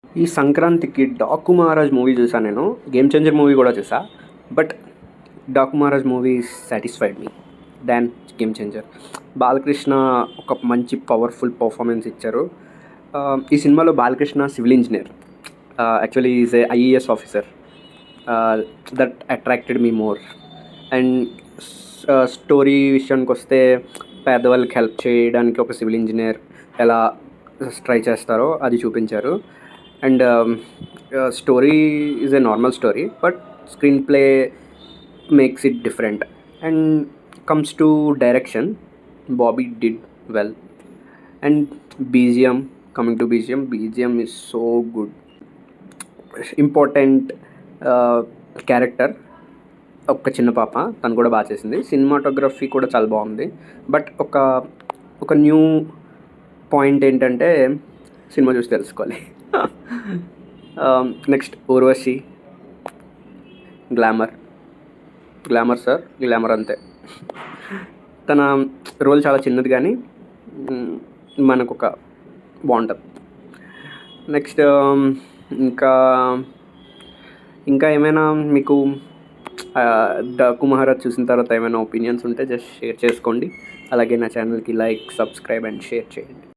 ఈ సంక్రాంతికి 'డాకు మహారాజ్' మూవీ చూసా నేను. 'గేమ్ చేంజర్' మూవీ కూడా చూసా. But 'Daaku Maharaj' movie satisfied me than 'game changer'. Balakrishna ఒక మంచి పవర్ఫుల్ పర్ఫార్మెన్స్ ఇచ్చారు. ఈ సినిమాలో Balakrishna civil engineer. Actually is a IAS officer. That attracted me more. And story విషయానికి వస్తే పేదవాళ్ళకి హెల్ప్ చేయడానికి ఒక సివిల్ ఇంజనీర్ ఎలా ట్రై చేస్తారో అది చూపించారు. And story is a normal story, but screen play makes it different. And comes to direction, Bobby did well. And BGM, coming to BGM is so good. Important character ఒక చిన్న పాప, తను కూడా బాగా చేసింది. సినిమాటోగ్రఫీ కూడా చాలా బాగుంది. బట్ ఒక న్యూ పాయింట్ ఏంటంటే సినిమా చూసి తెలుసుకోవాలి. Next Urvashi, glamour sir, glamour అంతే. తన రోల్ చాలా చిన్నది కానీ మనకు ఒక బాగుంటుంది. నెక్స్ట్ ఇంకా ఏమైనా మీకు 'డాకు మహారాజ్' చూసిన తర్వాత ఏమైనా ఒపీనియన్స్ ఉంటే జస్ట్ షేర్ చేసుకోండి. అలాగే నా ఛానల్కి లైక్, సబ్స్క్రైబ్ అండ్ షేర్ చేయండి.